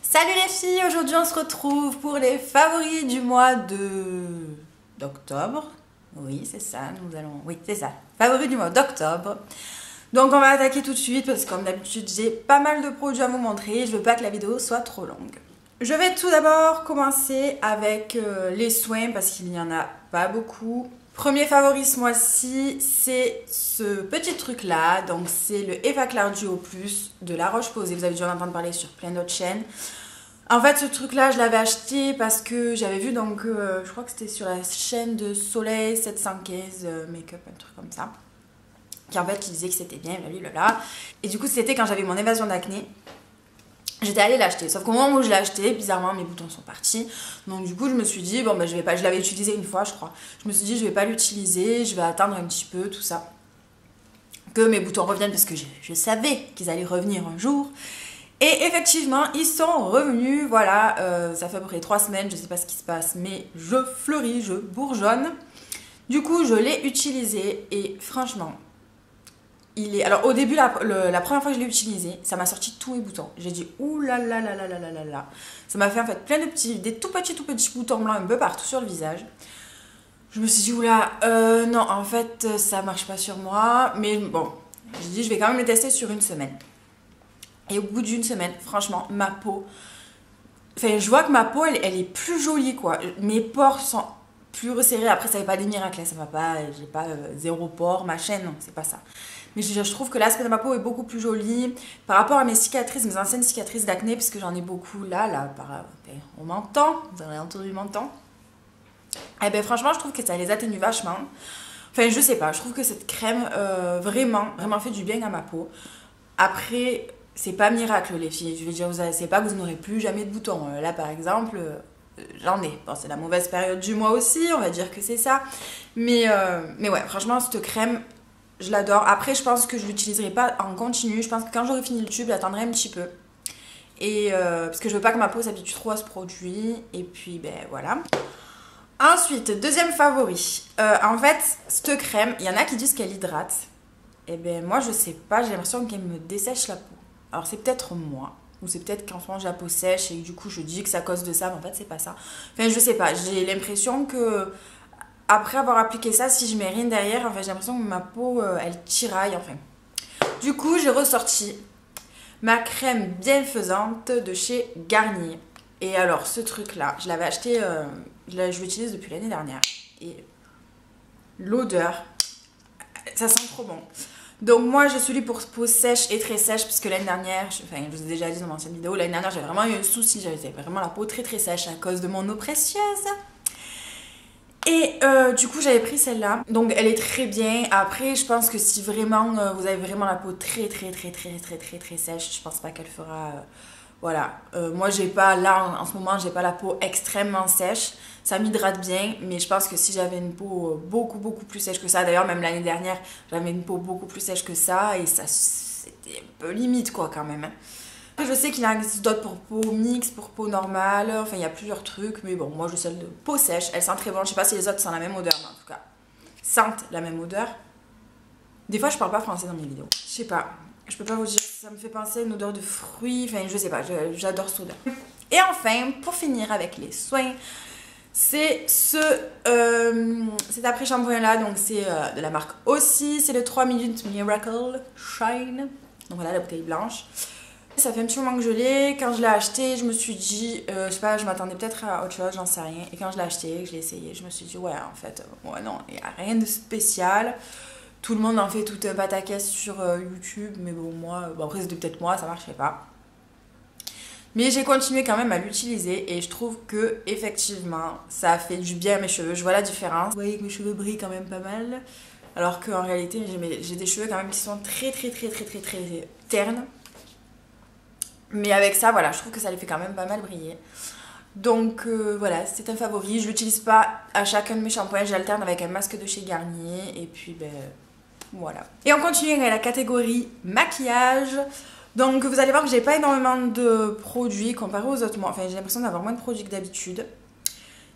Salut les filles, aujourd'hui on se retrouve pour les favoris du mois d'octobre. Oui, c'est ça, Oui, c'est ça, favoris du mois d'octobre. Donc on va attaquer tout de suite parce que comme d'habitude j'ai pas mal de produits à vous montrer. Je veux pas que la vidéo soit trop longue. Je vais tout d'abord commencer avec les soins parce qu'il n'y en a pas beaucoup. Premier favori ce mois-ci, c'est ce petit truc là. Donc c'est le Evaclar Duo Plus de La Roche-Posay. Vous avez dû en entendre parler sur plein d'autres chaînes. En fait, ce truc-là, je l'avais acheté parce que j'avais vu, donc, je crois que c'était sur la chaîne de Soleil 715 Make-up, un truc comme ça. Qui en fait, qui disait que c'était bien, blablabla. Et du coup, c'était quand j'avais mon évasion d'acné. J'étais allée l'acheter. Sauf qu'au moment où je l'ai acheté, bizarrement, mes boutons sont partis. Donc, du coup, je me suis dit, bon, ben, je vais pas. Je l'avais utilisé une fois, je crois. Je me suis dit, je vais pas l'utiliser, je vais attendre un petit peu, tout ça. Que mes boutons reviennent parce que je savais qu'ils allaient revenir un jour. Et effectivement, ils sont revenus, voilà, ça fait à peu près 3 semaines, je sais pas ce qui se passe, mais je fleuris, je bourgeonne. Du coup, je l'ai utilisé et franchement, il est... Alors au début, la première fois que je l'ai utilisé, ça m'a sorti tous mes boutons. J'ai dit, ouh là là là là là là là là. Ça m'a fait en fait plein de des tout petits boutons blancs un peu partout sur le visage. Je me suis dit, oula, non, en fait, ça marche pas sur moi. Mais bon, j'ai dit, je vais quand même le tester sur une semaine. Et au bout d'une semaine, franchement, ma peau... Enfin, je vois que ma peau, elle est plus jolie, quoi. Mes pores sont plus resserrés. Après, ça n'est pas des miracles, ça va pas... J'ai pas zéro pore, machin, non, c'est pas ça. Mais je trouve que l'aspect de ma peau est beaucoup plus joli par rapport à mes cicatrices, mes anciennes cicatrices d'acné, parce que j'en ai beaucoup là, au menton, dans l'entour du menton. Et ben franchement, je trouve que ça les atténue vachement. Enfin, je sais pas, je trouve que cette crème, vraiment fait du bien à ma peau. Après... C'est pas miracle les filles, je veux dire, c'est pas que vous n'aurez plus jamais de boutons. Là par exemple, j'en ai. Bon, c'est la mauvaise période du mois aussi, on va dire que c'est ça. Mais ouais, franchement, cette crème, je l'adore. Après, je pense que je l'utiliserai pas en continu. Je pense que quand j'aurai fini le tube, j'attendrai un petit peu. Et parce que je veux pas que ma peau s'habitue trop à ce produit. Et puis, ben voilà. Ensuite, deuxième favori. En fait, cette crème, il y en a qui disent qu'elle hydrate. Et ben moi, je sais pas, j'ai l'impression qu'elle me dessèche la peau. Alors c'est peut-être moi, ou c'est peut-être qu'en ce moment j'ai la peau sèche et du coup je dis que c'est à cause de ça, mais en fait c'est pas ça. Enfin je sais pas, j'ai l'impression que après avoir appliqué ça, si je mets rien derrière, enfin j'ai l'impression que ma peau elle tiraille, enfin. Du coup j'ai ressorti ma crème bienfaisante de chez Garnier. Et alors ce truc là, je l'avais acheté, je l'utilise depuis l'année dernière. Et l'odeur, ça sent trop bon. Donc moi je suis lui pour peau sèche et très sèche puisque l'année dernière, je vous ai déjà dit dans mon ancienne vidéo, l'année dernière j'avais vraiment eu un souci, j'avais vraiment la peau très sèche à cause de mon eau précieuse. Et du coup j'avais pris celle-là, donc elle est très bien. Après je pense que si vraiment vous avez vraiment la peau très sèche, je pense pas qu'elle fera... voilà, moi j'ai pas, là en ce moment j'ai pas la peau extrêmement sèche, ça m'hydrate bien, mais je pense que si j'avais une peau beaucoup plus sèche que ça, d'ailleurs même l'année dernière j'avais une peau beaucoup plus sèche que ça, et ça c'était un peu limite quoi quand même. Je sais qu'il en existe d'autres pour peau mixte, pour peau normale, enfin il y a plusieurs trucs, mais bon moi je celle de peau sèche, elle sent très bon, je sais pas si les autres sentent la même odeur, mais en tout cas sentent la même odeur. Des fois je parle pas français dans mes vidéos, je sais pas. Je peux pas vous dire, ça me fait penser à une odeur de fruits, enfin je sais pas, j'adore cette odeur. Et enfin, pour finir avec les soins, c'est cet après-shampoing là, donc c'est de la marque aussi, c'est le 3 minutes Miracle Shine, donc voilà la bouteille blanche. Ça fait un petit moment que je l'ai, quand je l'ai acheté, je me suis dit, je sais pas, je m'attendais peut-être à autre chose, j'en sais rien. Et quand je l'ai acheté, que je l'ai essayé, je me suis dit, ouais en fait, ouais non, il n'y a rien de spécial. Tout le monde en fait tout un pataquès sur YouTube, mais bon, moi, bon, après c'était peut-être moi, ça marchait pas. Mais j'ai continué quand même à l'utiliser et je trouve que effectivement ça a fait du bien à mes cheveux. Je vois la différence. Vous voyez que mes cheveux brillent quand même pas mal. Alors qu'en réalité, j'ai des cheveux quand même qui sont très ternes. Mais avec ça, voilà, je trouve que ça les fait quand même pas mal briller. Donc voilà, c'est un favori. Je l'utilise pas à chacun de mes shampoings, j'alterne avec un masque de chez Garnier et puis ben... voilà. Et on continue avec la catégorie maquillage. Donc vous allez voir que j'ai pas énormément de produits comparé aux autres mois. Enfin j'ai l'impression d'avoir moins de produits que d'habitude.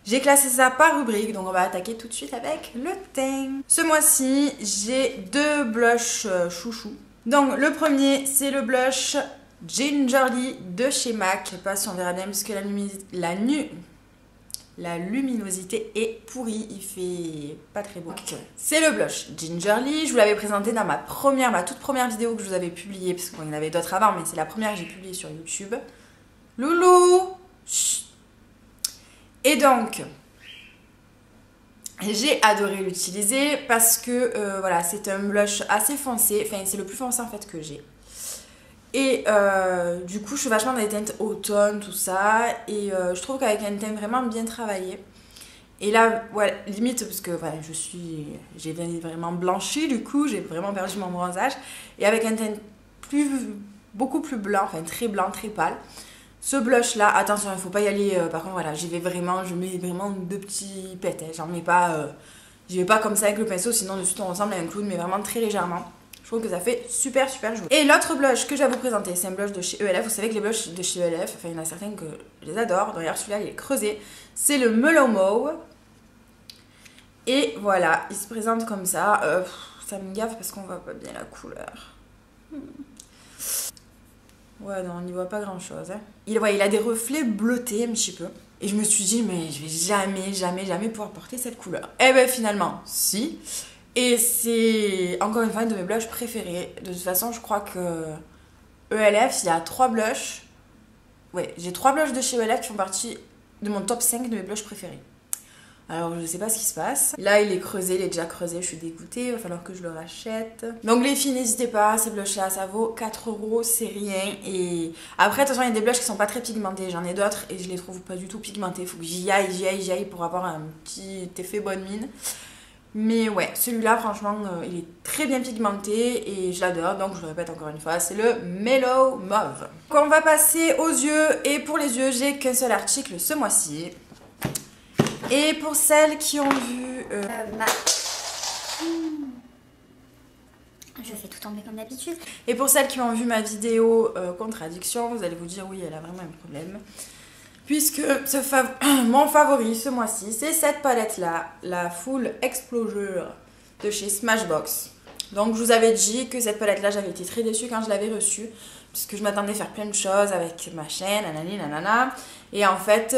J'ai classé ça par rubrique, donc on va attaquer tout de suite avec le teint. Ce mois-ci, j'ai 2 blushs chouchou. Donc le premier, c'est le blush Gingerly de chez MAC. Je sais pas si on verra bien parce que la luminosité est pourrie, il fait pas très beau. C'est le blush Gingerly, je vous l'avais présenté dans ma toute première vidéo que je vous avais publiée, parce qu'il y en avait d'autres avant, mais c'est la première que j'ai publiée sur YouTube. Loulou! Chut. Et donc, j'ai adoré l'utiliser parce que voilà, c'est un blush assez foncé, enfin c'est le plus foncé en fait que j'ai. Et du coup, je suis vachement dans les teintes automne, tout ça. Et je trouve qu'avec un teint vraiment bien travaillé. Et là, ouais, limite, parce que voilà, j'ai vraiment blanchi, du coup, j'ai vraiment perdu mon bronzage. Et avec un teint beaucoup plus blanc, enfin très blanc, très pâle. Ce blush là, attention, il ne faut pas y aller. Par contre, voilà, je mets vraiment 2 petits pets. J'en mets pas. J'y vais pas comme ça avec le pinceau, sinon de suite on ressemble à un clown, mais vraiment très légèrement. Je trouve que ça fait super joli. Et l'autre blush que je vais vous présenter, c'est un blush de chez ELF. Vous savez que les blushs de chez ELF, enfin il y en a certains que je les adore. D'ailleurs celui-là il est creusé. C'est le Mellow Mauve. Et voilà, il se présente comme ça. Ça me gaffe parce qu'on voit pas bien la couleur. Ouais non, on n'y voit pas grand chose. Hein. Il a des reflets bleutés un petit peu. Et je me suis dit mais je vais jamais pouvoir porter cette couleur. Et ben finalement, si. Et c'est encore une fois un de mes blushs préférés. De toute façon, je crois que ELF, il y a 3 blushs. Ouais, j'ai 3 blushs de chez ELF qui font partie de mon top 5 de mes blushs préférés. Alors, je sais pas ce qui se passe. Là, il est creusé, il est déjà creusé, je suis dégoûtée. Il va falloir que je le rachète. Donc, les filles, n'hésitez pas. Ces blushs-là, ça vaut 4 €, c'est rien. Et après, attention, il y a des blushs qui sont pas très pigmentés. J'en ai d'autres et je les trouve pas du tout pigmentés. Il faut que j'y aille pour avoir un petit effet bonne mine. Mais ouais, celui-là, franchement, il est très bien pigmenté et je l'adore. Donc, je le répète encore une fois, c'est le Mellow Mauve. Donc, on va passer aux yeux. Et pour les yeux, j'ai qu'un seul article ce mois-ci. Et pour celles qui ont vu... Je fais tout tomber comme d'habitude. Et pour celles qui ont vu ma vidéo contradiction, vous allez vous dire, oui, elle a vraiment un problème. Puisque mon favori ce mois-ci, c'est cette palette-là, la Full Exposure de chez Smashbox. Donc, je vous avais dit que cette palette-là, j'avais été très déçue quand je l'avais reçue. Puisque je m'attendais à faire plein de choses avec ma chaîne, nanani, nanana. Et en fait,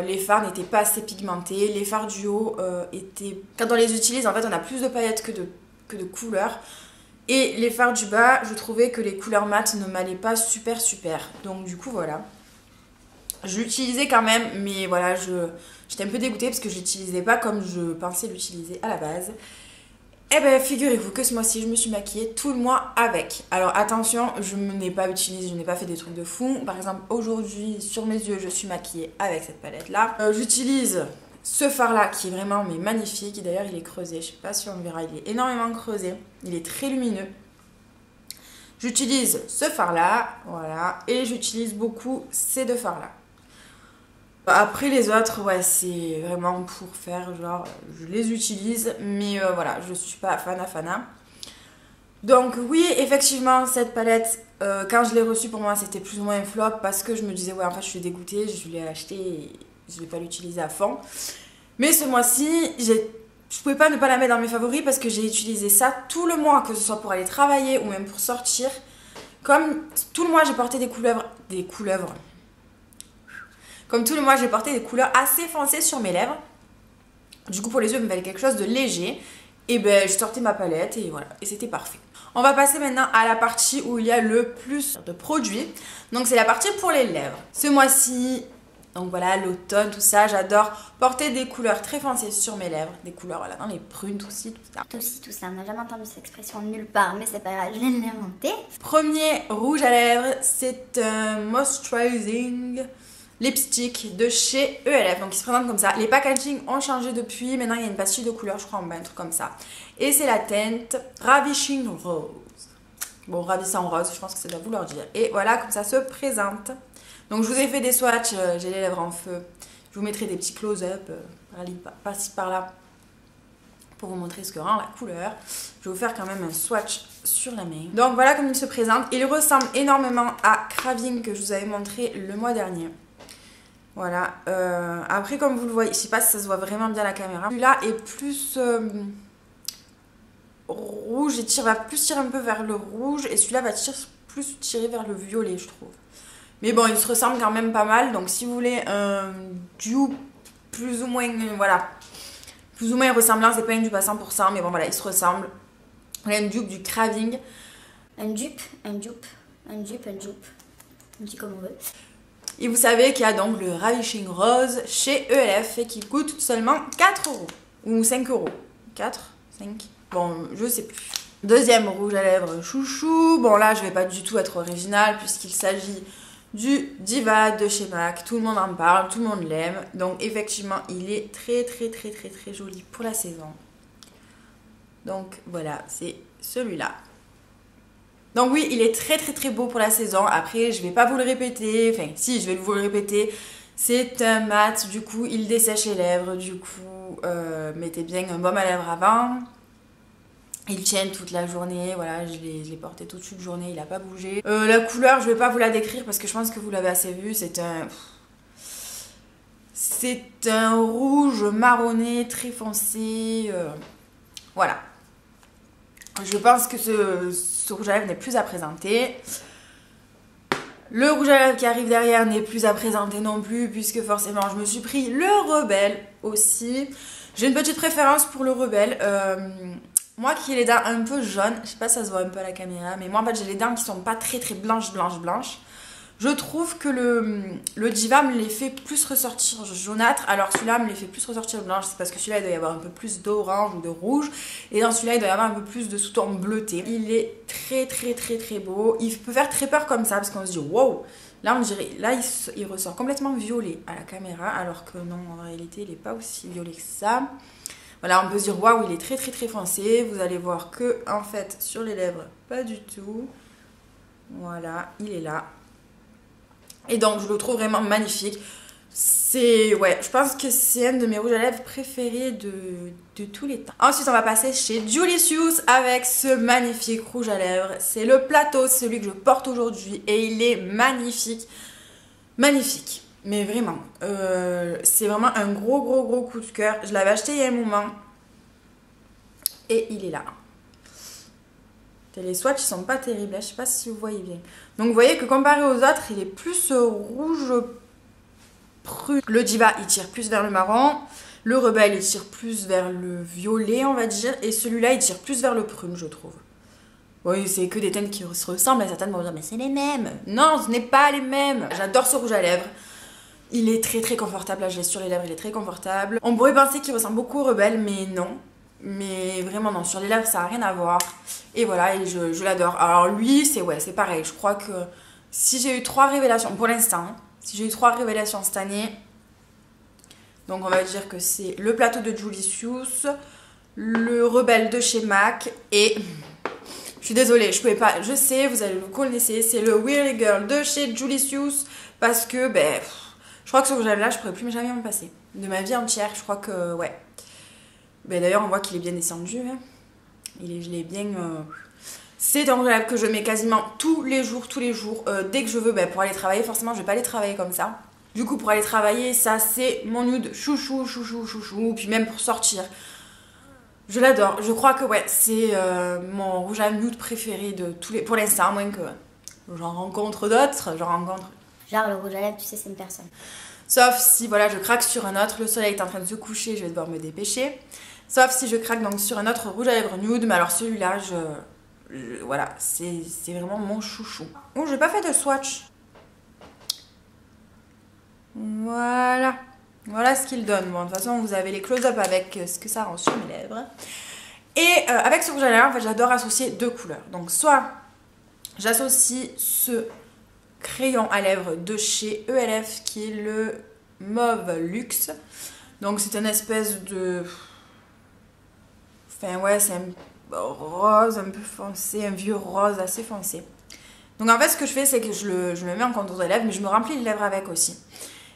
les fards n'étaient pas assez pigmentés. Les fards du haut étaient... Quand on les utilise, en fait, on a plus de paillettes que de couleurs. Et les fards du bas, je trouvais que les couleurs mat ne m'allaient pas super. Donc, du coup, voilà. Je l'utilisais quand même, mais voilà, j'étais un peu dégoûtée parce que je l'utilisais pas comme je pensais l'utiliser à la base. Eh ben, figurez-vous que ce mois-ci, je me suis maquillée tout le mois avec. Alors attention, je n'ai pas fait des trucs de fou. Par exemple, aujourd'hui, sur mes yeux, je suis maquillée avec cette palette-là. J'utilise ce fard-là qui est vraiment magnifique. D'ailleurs, il est creusé. Je sais pas si on le verra, il est énormément creusé. Il est très lumineux. J'utilise ce fard-là, voilà. Et j'utilise beaucoup ces 2 fards-là. Après les autres, ouais, c'est vraiment pour faire genre, je les utilise, mais voilà, je suis pas fana. Donc oui, effectivement, cette palette, quand je l'ai reçue, pour moi, c'était plus ou moins un flop parce que je me disais, ouais, en fait, je suis dégoûtée, je l'ai acheté et je vais pas l'utiliser à fond. Mais ce mois-ci, je pouvais pas ne pas la mettre dans mes favoris parce que j'ai utilisé ça tout le mois, que ce soit pour aller travailler ou même pour sortir. Comme tout le mois, j'ai porté des couleuvres. Comme tout le mois, j'ai porté des couleurs assez foncées sur mes lèvres. Du coup, pour les yeux, il me fallait quelque chose de léger. Et ben, je sortais ma palette et voilà. Et c'était parfait. On va passer maintenant à la partie où il y a le plus de produits. Donc, c'est la partie pour les lèvres. Ce mois-ci, donc voilà, l'automne, tout ça, j'adore porter des couleurs très foncées sur mes lèvres. Des couleurs, voilà, dans les prunes, tout ça. Tout ça. On n'a jamais entendu cette expression nulle part, mais c'est pas grave, je viens de l'inventer. Premier rouge à lèvres, c'est un moisturizing lipstick de chez ELF, donc il se présente comme ça. Les packaging ont changé depuis, maintenant il y a une pastille de couleur, je crois en bas, un truc comme ça. Et c'est la teinte Ravishing Rose. Bon, ravissant rose, je pense que ça doit vouloir dire. Et voilà, comme ça se présente. Donc je vous ai fait des swatchs, j'ai les lèvres en feu. Je vous mettrai des petits close-up, par-ci par-là, pour vous montrer ce que rend la couleur. Je vais vous faire quand même un swatch sur la main. Donc voilà comme il se présente. Il ressemble énormément à Craving que je vous avais montré le mois dernier. Voilà, après comme vous le voyez, je sais pas si ça se voit vraiment bien à la caméra. Celui-là est plus rouge et va plus tirer un peu vers le rouge et celui-là va tirer plus tiré vers le violet, je trouve. Mais bon, ils se ressemblent quand même pas mal. Donc si vous voulez un dupe plus ou moins, voilà, plus ou moins ressemblant, c'est pas une dupe à 100%, mais bon voilà, ils se ressemblent. Voilà une dupe du Craving. Un dupe. On dit comme on veut. Et vous savez qu'il y a donc le Ravishing Rose chez ELF et qui coûte seulement 4 € ou 5 €. 4, 5, bon, je sais plus. Deuxième rouge à lèvres chouchou. Bon là, je vais pas du tout être originale puisqu'il s'agit du Diva de chez MAC. Tout le monde en parle, tout le monde l'aime. Donc effectivement, il est très joli pour la saison. Donc voilà, c'est celui-là. Donc oui, il est très beau pour la saison. Après, je vais pas vous le répéter. Enfin, si, je vais vous le répéter. C'est un mat, du coup, il dessèche les lèvres. Du coup, mettez bien un baume à lèvres avant. Il tient toute la journée. Voilà, je l'ai porté toute une journée. Il a pas bougé. La couleur, je vais pas vous la décrire parce que je pense que vous l'avez assez vu. C'est un rouge marronné très foncé. Voilà. Je pense que ce rouge à lèvres n'est plus à présenter. Le rouge à lèvres qui arrive derrière n'est plus à présenter non plus, puisque forcément je me suis pris le Rebelle aussi. J'ai une petite préférence pour le Rebelle. Moi qui ai les dents un peu jaunes, je sais pas si ça se voit un peu à la caméra, mais moi en fait j'ai les dents qui sont pas très blanches. Je trouve que le Diva me les fait plus ressortir jaunâtre, alors celui-là me les fait plus ressortir blanche. C'est parce que celui-là il doit y avoir un peu plus d'orange ou de rouge, et dans celui-là il doit y avoir un peu plus de sous-ton bleuté. Il est très beau. Il peut faire très peur comme ça parce qu'on se dit wow, là on dirait, là il ressort complètement violet à la caméra, alors que non, en réalité il est pas aussi violet que ça. Voilà, on peut se dire waouh, il est très foncé. Vous allez voir que en fait sur les lèvres pas du tout. Voilà, il est là. Et donc je le trouve vraiment magnifique. Ouais, je pense que c'est un de mes rouges à lèvres préférés de tous les temps. Ensuite on va passer chez Julicious avec ce magnifique rouge à lèvres. C'est le plateau, celui que je porte aujourd'hui, et il est magnifique. Magnifique, mais vraiment. C'est vraiment un gros coup de cœur. Je l'avais acheté il y a un moment. Et il est là. Les swatchs ils sont pas terribles, je sais pas si vous voyez bien. Donc vous voyez que comparé aux autres, il est plus rouge prune. Le Diva il tire plus vers le marron, le Rebelle il tire plus vers le violet on va dire, et celui-là il tire plus vers le prune je trouve. Oui, c'est que des teintes qui se ressemblent, et certaines vont dire mais c'est les mêmes. Non, ce n'est pas les mêmes. J'adore ce rouge à lèvres. Il est très confortable, là je l'ai sur les lèvres, il est très confortable. On pourrait penser qu'il ressemble beaucoup au Rebelle, mais non. Mais vraiment non, sur les lèvres ça n'a rien à voir. Et voilà, et je l'adore. Alors lui, c'est pareil. Je crois que si j'ai eu 3 révélations, pour l'instant, hein, si j'ai eu 3 révélations cette année, donc on va dire que c'est le plateau de Julicious, le Rebelle de chez MAC, et je suis désolée, je pouvais pas, je sais, vous allez le connaître, c'est le Weirly Girl de chez Julicious, parce que, je crois que ce rouge à lèvres là, je pourrais plus jamais m'en passer. De ma vie entière, je crois que, ouais. D'ailleurs, on voit qu'il est bien descendu. Hein. Je l'ai bien... C'est un rouge à lèvres que je mets quasiment tous les jours. Dès que je veux, pour aller travailler. Forcément, je vais pas aller travailler comme ça. Du coup, pour aller travailler, ça, c'est mon nude chouchou. Puis même pour sortir. Je l'adore. Je crois que, ouais, c'est mon rouge à lèvres nude préféré de tous les... Pour l'instant, à moins que j'en rencontre d'autres. Genre, le rouge à lèvres, tu sais, c'est une personne. Sauf si, voilà, je craque sur un autre. Le soleil est en train de se coucher, je vais devoir me dépêcher. Sauf si je craque donc sur un autre rouge à lèvres nude, mais alors celui-là, voilà, c'est vraiment mon chouchou. Oh, j'ai pas fait de swatch. Voilà. Voilà ce qu'il donne. Bon, de toute façon, vous avez les close-up avec ce que ça rend sur mes lèvres. Et avec ce rouge à lèvres, en fait, j'adore associer 2 couleurs. Donc, soit j'associe ce crayon à lèvres de chez ELF, qui est le Mauve Luxe. Donc, c'est une espèce de... Enfin ouais, c'est un rose un peu foncé, un vieux rose assez foncé. Donc en fait ce que je fais c'est que je le mets en contour de lèvres, mais je me remplis les lèvres avec aussi.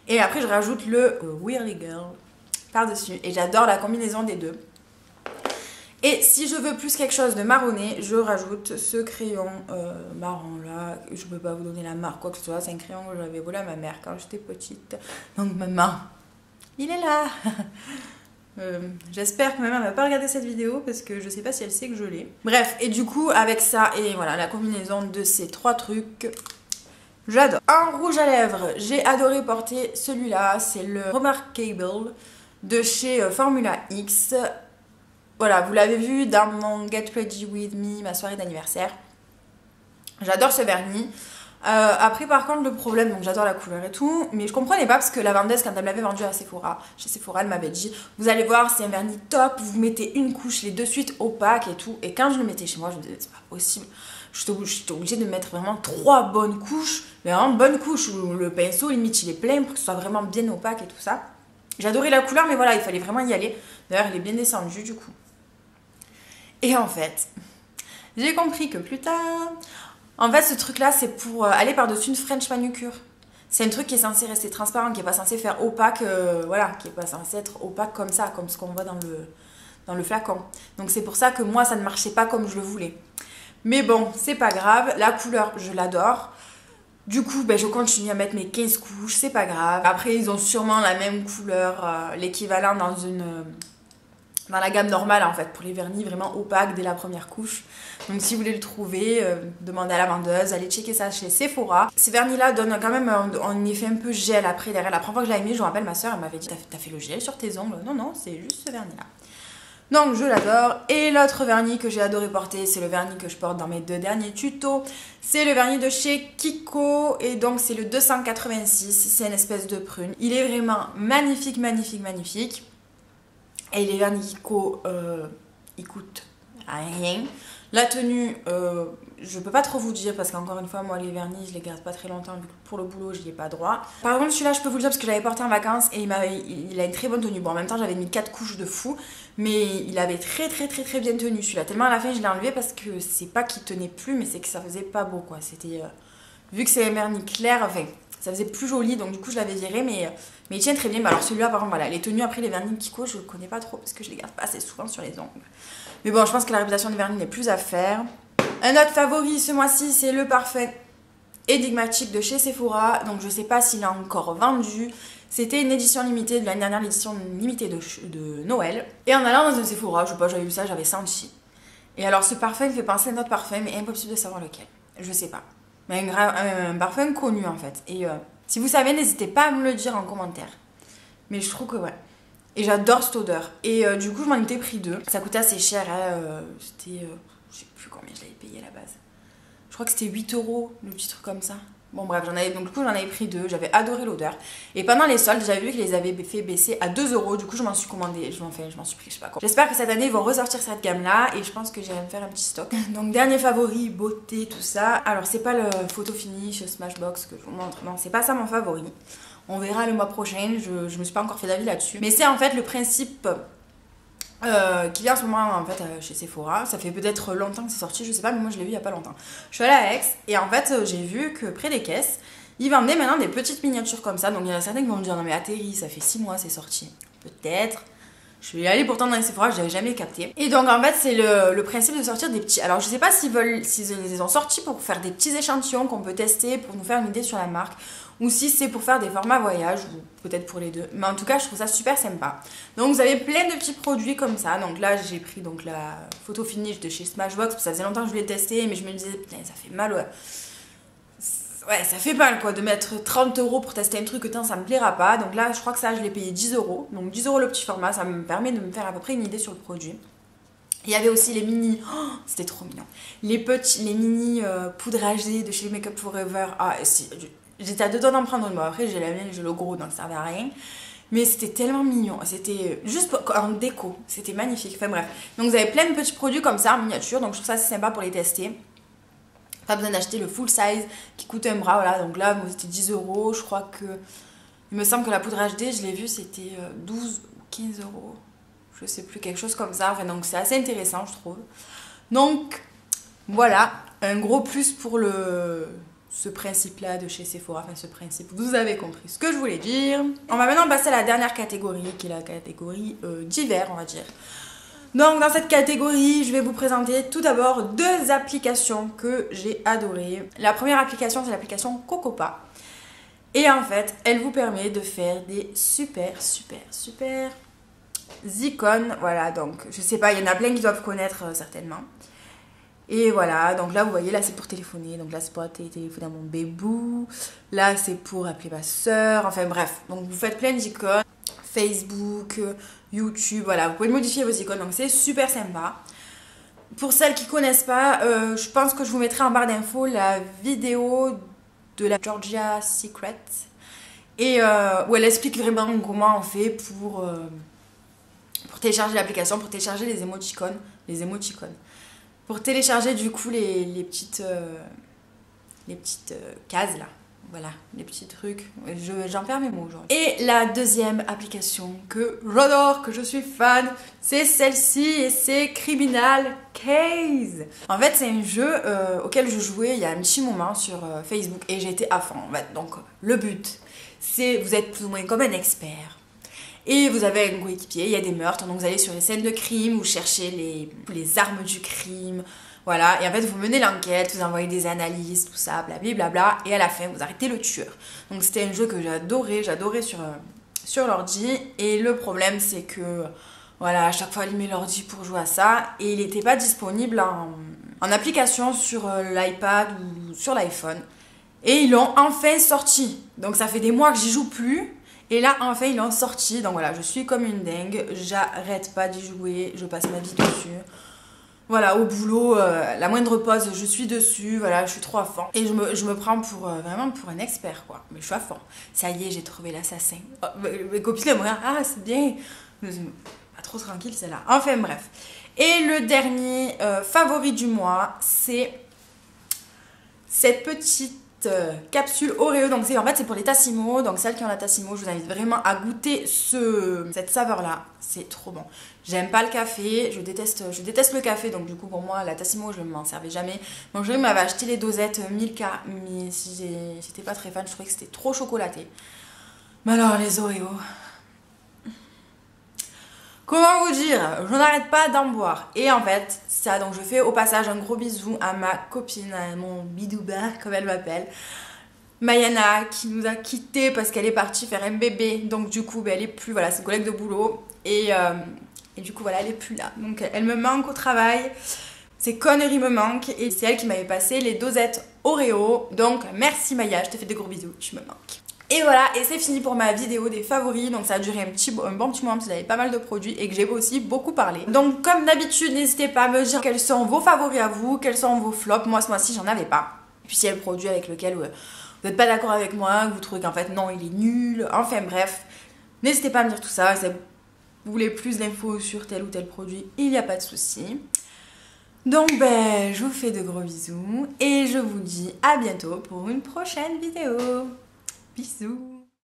Et après je rajoute le Weirly Girl par-dessus. Et j'adore la combinaison des deux. Et si je veux plus quelque chose de marronné, je rajoute ce crayon marron là. Je peux pas vous donner la marque quoi que ce soit, c'est un crayon que j'avais volé à ma mère quand j'étais petite. Donc maman, il est là. J'espère que ma mère ne va pas regarder cette vidéo parce que je sais pas si elle sait que je l'ai. Bref, et du coup, avec ça et voilà, la combinaison de ces 3 trucs, j'adore. En rouge à lèvres, j'ai adoré porter celui-là. C'est le Remarkable de chez Formula X. Voilà, vous l'avez vu dans mon Get Ready With Me, ma soirée d'anniversaire. J'adore ce vernis. Après par contre le problème, donc j'adore la couleur et tout, mais je comprenais pas parce que la vendeuse quand elle me l'avait vendu à Sephora, chez Sephora, elle m'avait dit vous allez voir c'est un vernis top, vous mettez une couche, les deux suites opaques et tout, et quand je le mettais chez moi je me disais c'est pas possible, j'étais obligée de mettre vraiment 3 bonnes couches, mais vraiment bonnes couches où le pinceau limite il est plein pour que ce soit vraiment bien opaque et tout ça. J'adorais la couleur mais voilà il fallait vraiment y aller, d'ailleurs il est bien descendu du coup. Et en fait, j'ai compris que plus tard... En fait, ce truc-là, c'est pour aller par-dessus une French manucure. C'est un truc qui est censé rester transparent, qui est pas censé faire opaque, voilà, qui est pas censé être opaque comme ça, comme ce qu'on voit dans le flacon. Donc c'est pour ça que moi, ça ne marchait pas comme je le voulais. Mais bon, c'est pas grave, la couleur, je l'adore. Du coup, ben, je continue à mettre mes 15 couches, c'est pas grave. Après, ils ont sûrement la même couleur, l'équivalent dans la gamme normale en fait, pour les vernis vraiment opaques dès la première couche. Donc si vous voulez le trouver, demandez à la vendeuse, allez checker ça chez Sephora. Ces vernis là donnent quand même un effet un peu gel après derrière. La première fois que je l'avais mis, je me rappelle ma soeur elle m'avait dit t'as fait le gel sur tes ongles? Non non, c'est juste ce vernis là. Donc je l'adore. Et l'autre vernis que j'ai adoré porter, c'est le vernis que je porte dans mes 2 derniers tutos. C'est le vernis de chez Kiko et donc c'est le 286, c'est une espèce de prune. Il est vraiment magnifique, magnifique, magnifique. Et les vernis Kiko, ils coûtent rien. La tenue, je peux pas trop vous dire parce qu'encore une fois, moi les vernis, je les garde pas très longtemps vu que pour le boulot, j'y ai pas droit. Par contre, celui-là, je peux vous le dire parce que je l'avais porté en vacances et il a une très bonne tenue. Bon, en même temps, j'avais mis 4 couches de fou, mais il avait très bien tenu celui-là. Tellement à la fin, je l'ai enlevé parce que c'est pas qu'il tenait plus, mais c'est que ça faisait pas beau quoi. C'était, vu que c'est un vernis clair, enfin, ça faisait plus joli, donc du coup, je l'avais viré, mais il tient très bien. Bah, alors celui-là, par contre, voilà, les tenues après les vernis Kiko, je le connais pas trop parce que je les garde pas assez souvent sur les ongles. Mais bon, je pense que la réputation des vernis n'est plus à faire. Un autre favori ce mois-ci, c'est le parfum énigmatique de chez Sephora. Donc je sais pas s'il est encore vendu. C'était une édition limitée de l'année dernière, l'édition limitée de Noël. Et en allant dans un Sephora, je sais pas, j'avais vu ça, j'avais senti. Et alors ce parfum me fait penser à un autre parfum, mais impossible de savoir lequel. Je sais pas. Mais un parfum connu en fait. Et si vous savez, n'hésitez pas à me le dire en commentaire. Mais je trouve que ouais. Et j'adore cette odeur. Et du coup, je m'en étais pris 2. Ça coûtait assez cher. Hein, c'était... je sais plus combien je l'avais payé à la base. Je crois que c'était 8 €, le petit truc comme ça. Bon bref, donc du coup j'en avais pris 2. J'avais adoré l'odeur. Et pendant les soldes, j'avais vu qu'ils les avaient fait baisser à 2 €. Du coup, je m'en suis commandé. Je m'en suis pris, je sais pas quoi. J'espère que cette année, ils vont ressortir cette gamme-là. Et je pense que j'irai me faire un petit stock. Donc dernier favori, beauté, tout ça. Alors c'est pas le photo finish Smashbox que je vous montre. Non, c'est pas ça mon favori. On verra le mois prochain, je me suis pas encore fait d'avis là-dessus. Mais c'est en fait le principe qu'il y a en ce moment en fait, chez Sephora. Ça fait peut-être longtemps que c'est sorti, je sais pas, mais moi je l'ai vu il y a pas longtemps. Je suis allée à Aix et en fait j'ai vu que près des caisses, ils vendaient maintenant des petites miniatures comme ça. Donc il y en a certains qui vont me dire non mais atterri, ça fait 6 mois c'est sorti. Peut-être. Je suis allée pourtant dans les Sephora, je n'avais jamais capté. Et donc en fait c'est le principe de sortir des petits. Alors je sais pas s'ils les ont sortis pour faire des petits échantillons qu'on peut tester pour nous faire une idée sur la marque, ou si c'est pour faire des formats voyage, ou peut-être pour les deux. Mais en tout cas je trouve ça super sympa. Donc vous avez plein de petits produits comme ça. Donc là j'ai pris donc la photo finish de chez Smashbox, parce que ça faisait longtemps que je voulais tester, mais je me disais putain ça fait mal ouais. Ouais, ça fait mal quoi de mettre 30 € pour tester un truc que ça me plaira pas. Donc là, je crois que ça, je l'ai payé 10 €. Donc 10 € le petit format, ça me permet de me faire à peu près une idée sur le produit. Il y avait aussi les mini, oh, c'était trop mignon. Les mini poudres âgées de chez Make Up Forever. Ah, si, j'étais à 2 doigts d'en prendre une. Bon, après, j'ai la mienne, j'ai le gros, donc ça servait à rien. Mais c'était tellement mignon. C'était juste en déco. C'était magnifique. Enfin bref. Donc vous avez plein de petits produits comme ça en miniature. Donc je trouve ça assez sympa pour les tester. Pas besoin d'acheter le full size qui coûte un bras, voilà. Donc là, moi c'était 10 €. Je crois que. Il me semble que la poudre HD, je l'ai vue, c'était 12 ou 15 €. Je sais plus, quelque chose comme ça. Enfin, donc c'est assez intéressant, je trouve. Donc voilà, un gros plus pour ce principe-là de chez Sephora. Enfin, ce principe, vous avez compris ce que je voulais dire. On va maintenant passer à la dernière catégorie, qui est la catégorie d'hiver, on va dire. Donc dans cette catégorie, je vais vous présenter tout d'abord 2 applications que j'ai adorées. La première application, c'est l'application Cocopa. Et en fait, elle vous permet de faire des super icônes. Voilà, donc je sais pas, il y en a plein qui doivent connaître certainement. Et voilà, donc là vous voyez, là c'est pour téléphoner, donc là c'est pour téléphoner à mon bébou, là c'est pour appeler ma soeur, enfin bref, donc vous faites plein d'icônes, Facebook, YouTube, voilà, vous pouvez modifier vos icônes, donc c'est super sympa. Pour celles qui connaissent pas, je pense que je vous mettrai en barre d'infos la vidéo de la Georgia Secret, et où elle explique vraiment comment on fait pour télécharger l'application, pour télécharger les émoticônes, pour télécharger du coup les petites cases là, voilà, les petits trucs, j'en perds mes mots aujourd'hui. Et la deuxième application que j'adore, que je suis fan, c'est celle-ci et c'est Criminal Case. En fait c'est un jeu auquel je jouais il y a un petit moment sur Facebook et j'ai été à fond en fait. Donc le but c'est, vous êtes plus ou moins comme un expert. Et vous avez un coéquipier, il y a des meurtres, donc vous allez sur les scènes de crime, vous cherchez les armes du crime, voilà, et en fait vous menez l'enquête, vous envoyez des analyses, tout ça, blablabla, et à la fin vous arrêtez le tueur. Donc c'était un jeu que j'adorais sur l'ordi, et le problème c'est que, voilà, à chaque fois allumer l'ordi pour jouer à ça, et il n'était pas disponible en application sur l'iPad ou sur l'iPhone, et ils l'ont enfin sorti, donc ça fait des mois que j'y joue plus. Et là, enfin, ils l'ont sorti. Donc voilà, je suis comme une dingue. J'arrête pas d'y jouer. Je passe ma vie dessus. Voilà, au boulot, la moindre pause, je suis dessus. Voilà, je suis trop à fond. Et je me prends pour vraiment pour un expert, quoi. Mais je suis à fond. Ça y est, j'ai trouvé l'assassin. Oh, mes copines, elles me regardent. Ah, c'est bien. Pas trop tranquille, celle-là. Enfin, bref. Et le dernier favori du mois, c'est cette petite capsule Oreo, donc en fait c'est pour les Tassimo, donc celles qui ont la Tassimo, je vous invite vraiment à goûter cette saveur là, c'est trop bon. J'aime pas le café, je déteste le café, donc du coup pour moi la Tassimo je ne m'en servais jamais. Donc je m'avais acheté les dosettes Milka, mais j'étais pas très fan, je trouvais que c'était trop chocolaté. Mais alors les Oreos, comment vous dire, je n'arrête pas d'en boire. Et en fait, ça, donc je fais au passage un gros bisou à ma copine, à mon bidouba, comme elle m'appelle, Mayana, qui nous a quittés parce qu'elle est partie faire un bébé. Donc du coup, elle est plus, voilà, c'est une collègue de boulot. Et du coup, voilà, elle est plus là. Donc elle me manque au travail. Ces conneries me manquent. Et c'est elle qui m'avait passé les dosettes Oreo. Donc merci Maya, je te fais des gros bisous, tu me manques. Et voilà, et c'est fini pour ma vidéo des favoris, donc ça a duré un bon petit moment parce qu'il y avait pas mal de produits et que j'ai aussi beaucoup parlé. Donc comme d'habitude, n'hésitez pas à me dire quels sont vos favoris à vous, quels sont vos flops. Moi ce mois-ci j'en avais pas. Et puis s'il y a le produit avec lequel vous n'êtes pas d'accord avec moi, que vous trouvez qu'en fait non il est nul, enfin bref, n'hésitez pas à me dire tout ça. Si vous voulez plus d'infos sur tel ou tel produit, il n'y a pas de souci. Donc je vous fais de gros bisous et je vous dis à bientôt pour une prochaine vidéo. Bisous.